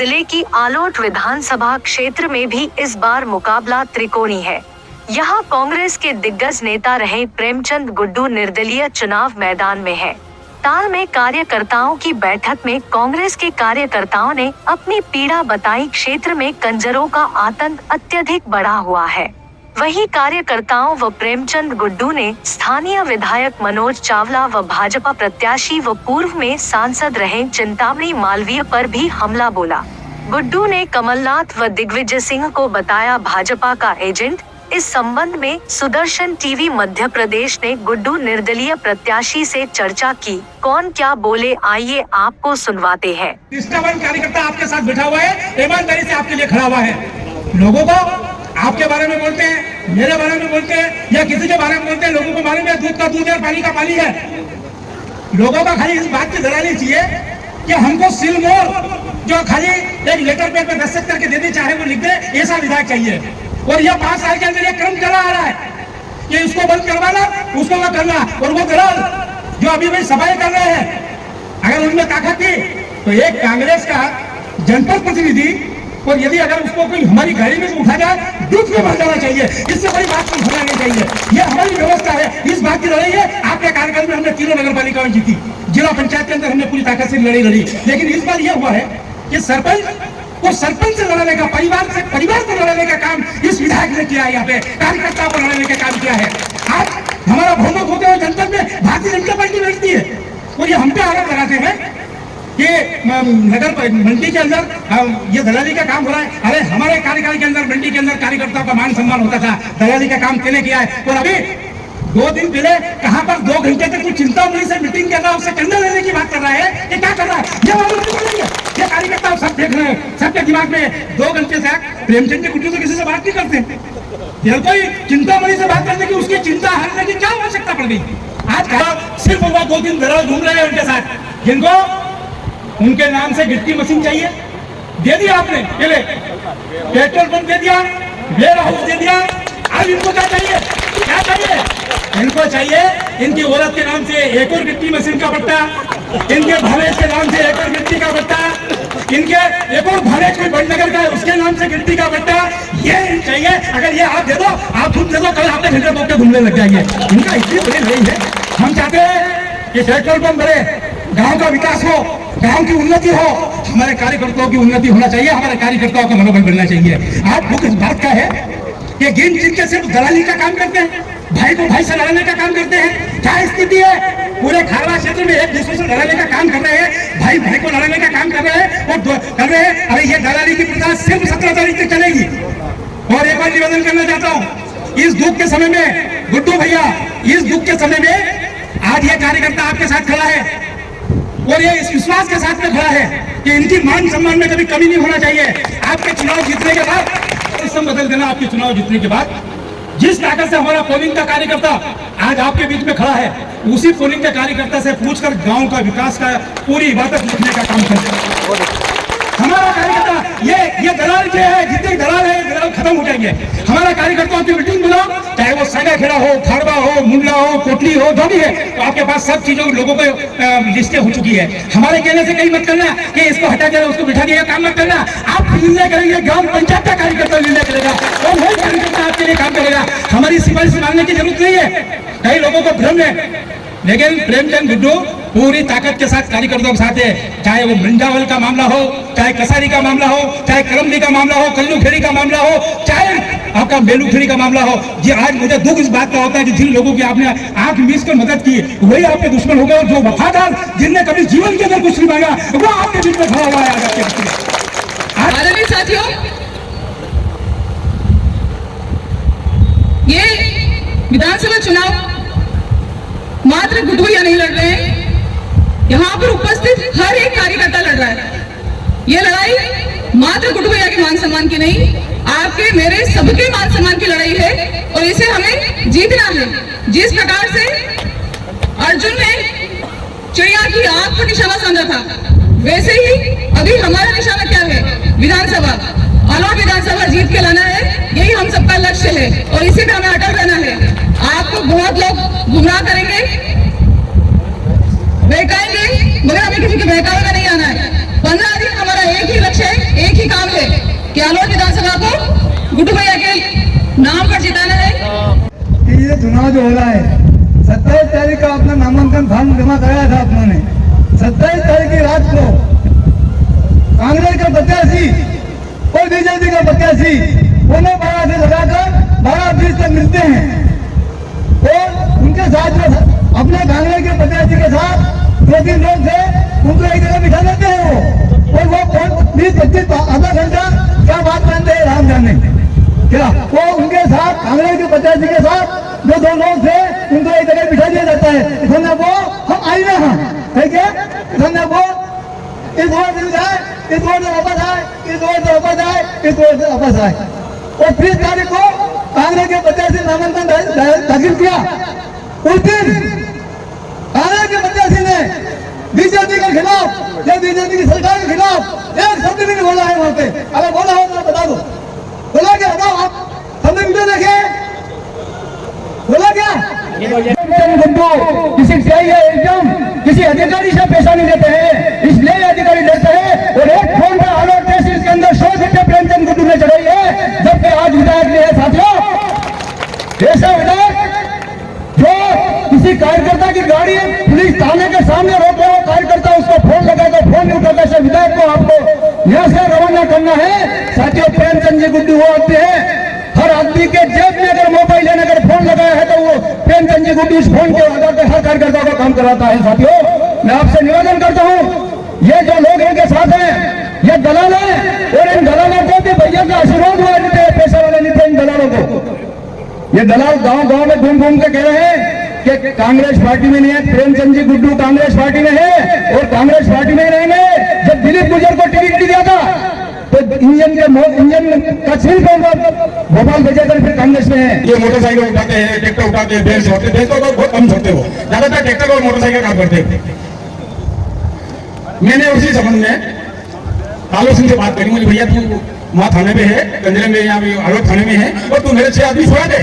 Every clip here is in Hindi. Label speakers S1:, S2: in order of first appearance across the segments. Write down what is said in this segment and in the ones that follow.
S1: जिले की आलोट विधानसभा क्षेत्र में भी इस बार मुकाबला त्रिकोणी है। यहाँ कांग्रेस के दिग्गज नेता रहे प्रेमचंद गुड्डू निर्दलीय चुनाव मैदान में है। ताल में कार्यकर्ताओं की बैठक में कांग्रेस के कार्यकर्ताओं ने अपनी पीड़ा बताई। क्षेत्र में कंजरों का आतंक अत्यधिक बढ़ा हुआ है। वहीं कार्यकर्ताओं व प्रेमचंद गुड्डू ने स्थानीय विधायक मनोज चावला व भाजपा प्रत्याशी व पूर्व में सांसद रहे चिंतामणि मालवीय पर भी हमला बोला। गुड्डू ने कमलनाथ व दिग्विजय सिंह को बताया भाजपा का एजेंट। इस संबंध में सुदर्शन टीवी मध्य प्रदेश ने गुड्डू निर्दलीय प्रत्याशी से चर्चा की। कौन क्या बोले, आइए आपको सुनवाते हैं।
S2: निष्ठावान कार्यकर्ता आपके साथ बैठा हुआ है, ईमानदारी से आपके लिए खड़ा हुआ है। लोगों को आपके बारे में बोलते हैं, मेरे बारे में बोलते हैं या किसी के बारे में बोलते हैं, लोगों को मालूम है दूध का दूध है, पानी का पानी है। लोगों का खाली इस बात की डरानी चाहिए कि हमको सिलमोर जो खाली एक लेटर पैड पे दस्तखत करके दे दे, चाहे वो लिख दे, ऐसा विधायक चाहिए। और यह 5 साल के अंदर ये क्रम चला आ रहा है कि इसको बंद करवाना, उसको न करना। और वो दलाल जो अभी भी सफाई कर रहे हैं, अगर उनमें ताकत थी तो एक कांग्रेस का जनपद प्रतिनिधि, और यदि अगर उसको कोई हमारी गाड़ी में उठा जाए, दूध में भर जाना चाहिए। इससे बड़ी बात कोई होना नहीं चाहिए। ये हमारी व्यवस्था है, इस बात की लड़ाई है। आपके कार्यकाल में हमने 3 नगर पालिका में जीती, जिला पंचायत के अंदर हमने पूरी ताकत से लड़ाई लड़ी। लेकिन इस बार यह हुआ है कि सरपंच को सरपंच से लड़ने का, परिवार से परिवार को लड़ने का काम इस विधायक ने किया है। यहाँ पे कार्यकर्ताओं को लड़ने का काम किया है। आज हमारा बहुमत होते हुए जनपद में भारतीय जनता पार्टी बैठती है और ये हम पे आरोप लगाते हैं कि नगर मंडी के अंदर ये दलाली का काम हो रहा है। अरे हमारे कार्यकाल के अंदर मंडी के अंदर कार्यकर्ताओं का मान सम्मान होता था, दलाली का काम किसने किया है? और अभी 2 दिन पहले कहां पर 2 घंटे तक कुछ चिंतामणि से मीटिंग कर रहा है, उससे चंदा लेने की बात कर रहा है। ये क्या कर रहा है? ये मालूम नहीं है। ये कार्यकर्ता सब देख रहे हैं, सबके दिमाग में 2 घंटे से प्रेमचंद के गुड्डू तो किसी से बात नहीं करते। ये कोई चिंतामणि से बात करने की, उसकी चिंता हरने की क्या आवश्यकता पड़ गई? आज सिर्फ वो 2 दिन दलाल घूम रहे हैं उनके साथ, जिनको उनके नाम से गिट्टी मशीन चाहिए, दे दिया आपने। पहले पेट्रोल पंप दे दिया, वेयर हाउस दे दिया। अब इनको क्या चाहिए? क्या चाहिए इनको? चाहिए इनकी औरत के नाम से 1 और गिट्टी मशीन का पट्टा, इनके भवेश के नाम से 1 और गिट्टी का पट्टा, इनके 1 और भवेश कोई बड़नगर का है उसके नाम से गिट्टी का पट्टा। ये चाहिए। अगर ये आप दे दो, आप खुद दे दो, कल आपने घंटे बोल के घूमने लग जाएंगे। इनका इतनी बड़ी नहीं है। हम चाहते हैं कि पेट्रोल पंप बढ़े, गांव का विकास हो, गांव की उन्नति हो, हमारे कार्यकर्ताओं की उन्नति होना चाहिए, हमारे कार्यकर्ताओं का मनोबल बढ़ना चाहिए। आज दुख इस बात का है कि गिन चिन के सिर्फ दलाली का काम करते हैं, भाई को भाई से लड़ने का काम करते हैं। क्या स्थिति है? पूरे खारवा क्षेत्र में एक दूसरे से लड़ने का काम कर रहे हैं, भाई भाई को लड़ने का काम कर रहे हैं और कर रहे हैं। अरे ये दलाली की प्रथा सिर्फ 17 तारीख तक चलेगी। और एक बार निवेदन करना चाहता हूँ, इस दुख के समय में गुड्डू भैया, इस दुख के समय में आज ये कार्यकर्ता आपके साथ खड़ा है और ये इस विश्वास के साथ में खड़ा है कि इनकी मान सम्मान में कभी कमी नहीं होना चाहिए। आपके चुनाव जीतने के बाद सिस्टम बदल देना। आपके चुनाव जीतने के बाद जिस ताकत से हमारा पोलिंग का कार्यकर्ता आज आपके बीच में खड़ा है, उसी पोलिंग के कार्यकर्ता से पूछकर गांव का विकास का पूरी इबादत लिखने का काम करते हैं। हमारा कार्यकर्ता ये दलाल जो है, जितने दलाल है, दलाल खत्म हो जाएंगे। हमारा कार्यकर्ताओं की मीटिंग बुलाओ, चाहे वो सागा खेड़ा हो, खारवा हो, मुंडला हो, कोटली हो, जो भी है, तो आपके पास सब चीजों लोगों को लिस्टें हो चुकी है। हमारे कहने से कहीं मत करना कि इसको हटा दिया, उसको बिठा दिया, काम मत करना। आप निर्णय करेंगे, ग्राम पंचायत का कार्यकर्ता निर्णय करेगा और वही कार्यकर्ता आपके लिए काम करेगा। हमारी सिफारिश मानने की जरूरत नहीं है। कई लोगों को भ्रम है, लेकिन प्रेमचंद गुड्डू पूरी ताकत के साथ कार्यकर्ताओं के साथ है। चाहे वो मंडावल का मामला हो, चाहे कसारी का मामला हो, चाहे करमली का मामला हो, कल्लूखेड़ी का मामला हो, चाहे आपका बेलूखेड़ी का मामला हो। जी आज मुझे दुख इस बात का होता है कि जिन लोगों की आपने आंख मीच कर मदद की, वही आपके दुश्मन हो गए। और जो वफादार, जिनने कभी जीवन के अंदर कुछ नहीं मांगा, वो आपके बीच में खड़ा हुआ है।
S3: आदरणीय साथियों, ये विधानसभा चुनाव मात्र गुड्डू भैया नहीं लड़ रहे हैं, यहाँ पर उपस्थित हर एक कार्यकर्ता लड़ रहा है। ये लड़ाई मात्र गुड्डू भैया के मान सम्मान की नहीं, आपके मेरे सबके मान सम्मान की लड़ाई है और इसे हमें जीतना है। जिस प्रकार से अर्जुन ने चिड़िया की आंख पर निशाना समझा था, वैसे ही अभी हमारा निशाना क्या है? विधानसभा, आलोट विधानसभा जीत के लाना है। यही हम सबका लक्ष्य है और इसी पे हमें अटल रहना है। आपको बहुत लोग गुमराह करेंगे, बहकाएंगे, मगर हमें किसी के बहकावे में नहीं आना है। 15 दिन हमारा एक ही लक्ष्य है,
S4: जो हो रहा है, 27 तारीख का अपना नामांकन फॉर्म जमा कराया था अपनों ने। 27 तारीख की रात को कांग्रेस का प्रत्याशी और बीजेपी का प्रत्याशी उन्हें 12 से लगाकर 12-20 तक मिलते हैं और उनके साथ जो अपने कांग्रेस के प्रत्याशी के साथ 2-3 लोग थे, उनको एक जगह बिठा देते हैं और वो 20-25 आधा घंटा क्या बात करते हैं राम जाने क्या। वो उनके साथ कांग्रेस के प्रत्याशी के साथ जो 2 लोग थे उनको एक जगह बिठा दिया जाता है। इसमें वो हम आई ना हम ठीक है, इसमें वो इस वोट से जाए, इस वोट से वापस आए, इस वोट से वापस आए, इस वोट से वापस आए। और 30 तारीख को कांग्रेस के प्रत्याशी नामांकन दाखिल किया। उस दिन कांग्रेस के प्रत्याशी ने बीजेपी के खिलाफ या बीजेपी की सरकार के खिलाफ एक शब्द भी नहीं बोला है वहां पे। अगर बोला हो तो बता दो, बोला क्या? बताओ आप, हमने वीडियो देखे, बोला क्या? किसी एकदम किसी अधिकारी से पैसा नहीं लेते हैं, इसलिए अधिकारी लेते हैं। और एक फोन पे आलोक तहसील के अंदर 100 घंटे प्रेमचंद गुड्डू ने चढ़ाई है, जबकि आज विधायक ने है साथियों, ऐसा विधायक जो किसी कार्यकर्ता की गाड़ी पुलिस थाने के सामने रोके हो, कार्यकर्ता उसको फोन लगाएगा, फोन नहीं उठाता, ऐसे विधायक को आपको यहाँ से रवाना करना है। साथियों, प्रेमचंद जी गुड्डू वो आते हैं, हर आदमी के जेब में अगर मोबाइल है, अगर फोन लगाया है तो वो प्रेमचंद जी गुड्डू इस फोन के आधार पर हर कार्यकर्ता को काम कराता है। साथियों, मैं आपसे निवेदन करता हूँ, ये जो लोग इनके साथ हैं ये दलाल है और इन दलालों को भी भैया का आशीर्वाद हुआ नहीं थे, पैसे वाले नहीं थे इन दलालों को। ये दलाल गांव गांव में घूम घूम के कह रहे हैं कि कांग्रेस पार्टी में नहीं है, प्रेमचंद जी गुड्डू कांग्रेस पार्टी में है और कांग्रेस पार्टी में ही रहेंगे। जब दिलीप गुजर को टिकट नहीं दिया था तो इंजन का छीन भोपाल भेजा कर फिर कांग्रेस में है।
S2: ये मोटरसाइकिल उठाते हैं, ट्रैक्टर उठाते हैं, बेल छोड़ते, बेल तो बहुत कम छोड़ते हो, ज्यादातर ट्रैक्टर और मोटरसाइकिल काम करते हैं। मैंने उसी संबंध में आलोक सिंह से बात करी, मुझे भैया तू वहाँ थाने में है, गंजरे में यहाँ आलोक थाने में है और तू मेरे 6 आदमी छोड़ा दे,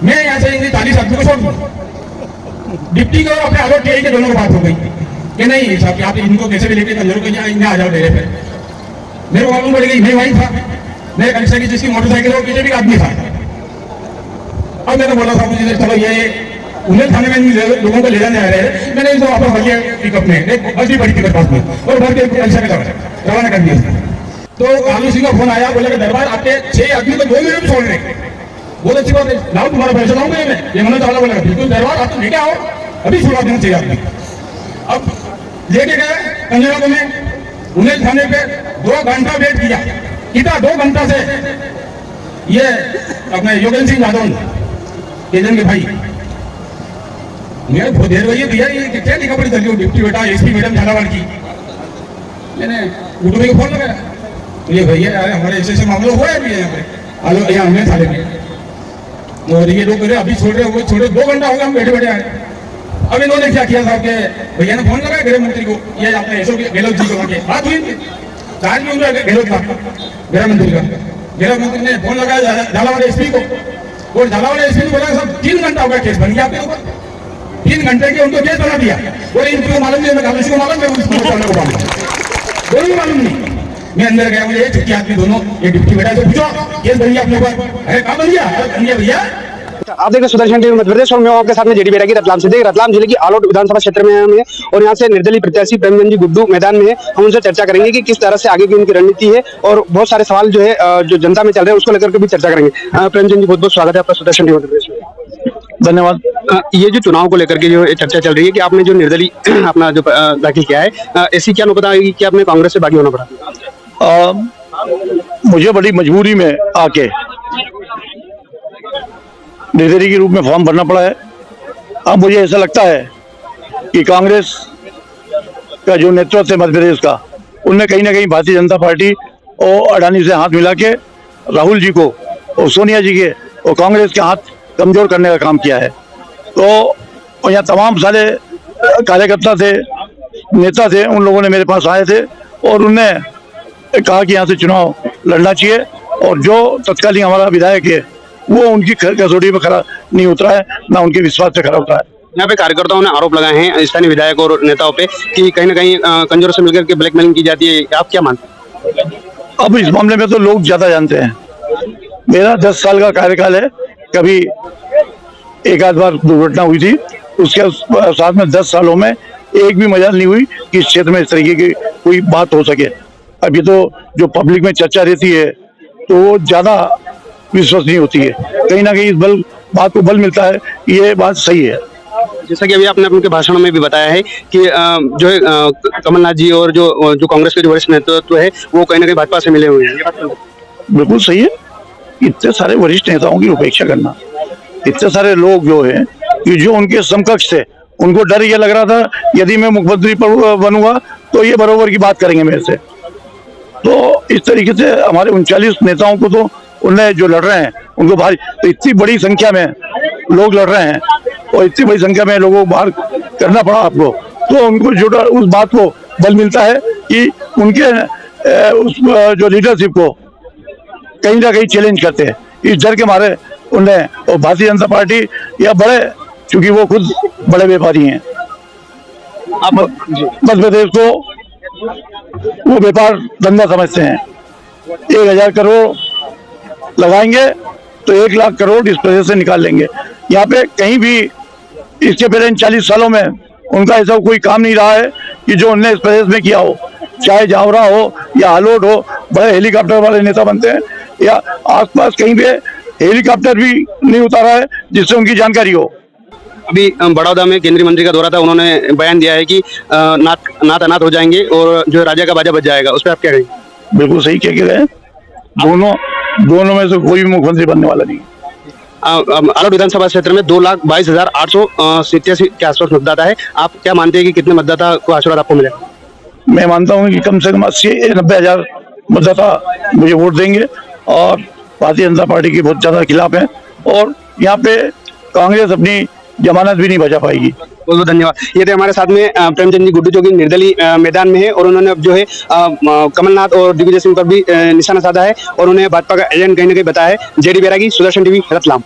S2: मैं यहाँ से 40 आदमी को छोड़ दूँ। डिप्टी को अपने आलोक के दोनों को बात हो गई कि नहीं साहब आप इनको कैसे भी लेके गंजरों को यहाँ आ जाओ डेरे पे। मेरे को मालूम पड़ गई, मैं वही था, मेरे कनिष्ठा की जिसकी मोटरसाइकिल और बीजेपी का आदमी था। अब मैंने बोला था मुझे चलो ये उन्हें थाने में लोगों को ले जाने आ रहे हैं, मैंने इनको वापस भर लिया पिकअप में, एक बस भी बड़ी थी पास में और भर के कनिष्ठा के तरफ रवाना कर दिया। तो आलू सिंह का फोन आया, बोला कि दरबार आपके 6 आदमी को 2 मिनट में छोड़ रहे हैं। बहुत अच्छी बात है, लाओ तुम्हारा पैसा लाऊंगा ये मनोज चावला बोला बिल्कुल दरबार आप तो लेके आओ, अभी छुड़ा देना चाहिए आदमी। अब लेके गए कंजरा में, उन्हें थाने पे 2 घंटा वेट किया। कितना 2 घंटा से ये अपने योगेंद्र सिंह यादव केजन के भाई मेरे बहुत देर भैया भैया ये क्या लिखा पड़ी चल डिप्टी बेटा एसपी मैडम झालावाड़ की। मैंने गुड्डू भाई को फोन लगाया, ये भैया हमारे ऐसे मामला हुआ है अभी यहाँ पे आलो यहाँ हमने थाने में और ये लोग मेरे अभी छोड़ रहे हो, छोड़े 2 घंटा हो गया हम बैठे बैठे आए। अब इन्होंने क्या किया साहब के भैया ने फोन लगाया गृह मंत्री को, ये अपने ऐसो गहलोत जी को बात हुई थी, चार्ज में उनका गहलोत था गृह मंत्री का। गृह मंत्री ने फोन लगाया झालावाड़ एसपी को और झालावाड़ एसपी ने बोला सब 3 घंटा हो गया केस बन गया आपके ऊपर, 3 घंटे के उनको केस बना दिया और इनको मालूम नहीं, मैं को मालूम दोनों मालूम नहीं। मैं अंदर गया, मुझे छुट्टी आदमी दोनों ये डिप्टी बेटा से पूछो केस बन गया अपने ऊपर, अरे कहाँ बन गया भैया।
S5: आप देख रहे सुदर्शन टीवी मध्य प्रदेश और मैं आपके साथ में जेडी बेरा की रतलाम से देख रतलाम जिले की आलोट विधानसभा क्षेत्र में हम हैं और यहाँ से निर्दलीय प्रत्याशी प्रेमचंद जी गुड्डू मैदान में है। हम उनसे चर्चा करेंगे कि किस तरह से आगे की उनकी रणनीति है और बहुत सारे सवाल जो है जो जनता में चल रहे हैं उसको लेकर के भी चर्चा करेंगे। प्रेमचंद जी बहुत बहुत स्वागत है आपका सुदर्शन टीवी मध्य प्रदेश में।
S6: धन्यवाद।
S5: ये जो चुनाव को लेकर के जो चर्चा चल रही है कि आपने जो निर्दलीय अपना जो दाखिल किया है, ऐसी क्या नुकता है कि आपने कांग्रेस से बागी होना पड़ा?
S6: मुझे बड़ी मजबूरी में आके निर्दलीय के रूप में फॉर्म भरना पड़ा है। अब मुझे ऐसा लगता है कि कांग्रेस का जो नेतृत्व है मध्य प्रदेश का, उनने कहीं ना कहीं भारतीय जनता पार्टी और अडानी से हाथ मिला के राहुल जी को और सोनिया जी के और कांग्रेस के हाथ कमजोर करने का काम किया है। तो यहाँ तमाम सारे कार्यकर्ता थे, नेता थे, उन लोगों ने मेरे पास आए थे और उनने कहा कि यहाँ से चुनाव लड़ना चाहिए और जो तत्कालीन हमारा विधायक है वो उनकी कसौटी में खरा नहीं उतरा है, ना उनके विश्वास से खरा उतरा है।
S5: यहाँ पे कार्यकर्ताओं ने आरोप लगाए हैं स्थानीय विधायक और नेताओं पे कि कहीं ना कहीं कंजरों से मिलकर के ब्लैकमेलिंग की जाती है, आप क्या मानते हैं?
S6: अब इस मामले में तो लोग ज्यादा जानते हैं। मेरा 10 साल का कार्यकाल है, कभी एक आध बार दुर्घटना हुई थी, उसके साथ में 10 सालों में एक भी मजाल नहीं हुई कि इस क्षेत्र में इस तरीके की कोई बात हो सके। अभी तो जो पब्लिक में चर्चा रहती है तो वो ज्यादा विश्वसनीय होती है। कहीं ना कहीं इस बात को बल मिलता है कि ये बात सही है।
S5: जैसा कि अभी आपने अपने भाषण में भी बताया है कि जो है कमलनाथ जी और जो कांग्रेस के जो वरिष्ठ नेतृत्व है वो कहीं ना कहीं भाजपा से मिले हुए हैं, ये बात
S6: बिल्कुल सही है। इतने सारे वरिष्ठ नेताओं की उपेक्षा करना, इतने सारे लोग जो है कि जो उनके समकक्ष थे, उनको डर ये लग रहा था यदि मैं मुख्यमंत्री बनूंगा तो ये बराबर की बात करेंगे मेरे से। तो इस तरीके से हमारे 39 नेताओं को तो उन्हें जो लड़ रहे हैं उनको भारी, तो इतनी बड़ी संख्या में लोग लड़ रहे हैं और इतनी बड़ी संख्या में लोगों को बाहर करना पड़ा आपको, तो उनको जो उस बात को बल मिलता है कि उनके उस जो लीडरशिप को कहीं ना कहीं चैलेंज करते हैं। इस डर के मारे उन्हें, और भारतीय जनता पार्टी या बड़े, क्योंकि वो खुद बड़े व्यापारी हैं, अब मध्य प्रदेश को वो व्यापार धंधा समझते हैं। 1000 करोड़ लगाएंगे तो 1 लाख करोड़ इस प्रदेश से निकाल लेंगे। यहाँ पे कहीं भी इसके पहले इन 40 सालों में उनका ऐसा कोई काम नहीं रहा है कि जो उन्होंने इस प्रदेश में किया हो, चाहे जावरा हो या हालोट हो। बड़े हेलीकॉप्टर वाले नेता बनते हैं या आसपास कहीं पे हेलीकॉप्टर भी नहीं उतारा है जिससे उनकी जानकारी हो।
S5: अभी बड़ौदा में केंद्रीय मंत्री का दौरा था, उन्होंने बयान दिया है कि नात अनाथ हो जाएंगे और जो राजा का बाजा बज जाएगा, उस पर आप क्या कहेंगे?
S6: बिल्कुल सही कह के गए। दोनों में से कोई भी मुख्यमंत्री बनने वाला नहीं।
S5: आलोट विधानसभा क्षेत्र में 2,22,887 के आसपास मतदाता है। आप क्या मानते हैं कि कितने मतदाता को आशीर्वाद आपको मिलेगा?
S6: मैं मानता हूँ कि कम से कम 80-90 हजार मतदाता मुझे वोट देंगे और भारतीय जनता पार्टी के बहुत ज्यादा खिलाफ है और यहाँ पे कांग्रेस अपनी जमानत भी नहीं बचा पाएगी।
S5: बहुत बहुत धन्यवाद। ये थे हमारे साथ में प्रेमचंद जी गुड्डू जो कि निर्दलीय मैदान में है और उन्होंने अब जो है कमलनाथ और दिग्विजय सिंह पर भी निशाना साधा है और उन्हें भाजपा का एजेंट कहीं ना कहीं बताया है। जेडी बैरागी, सुदर्शन टीवी, रतलाम।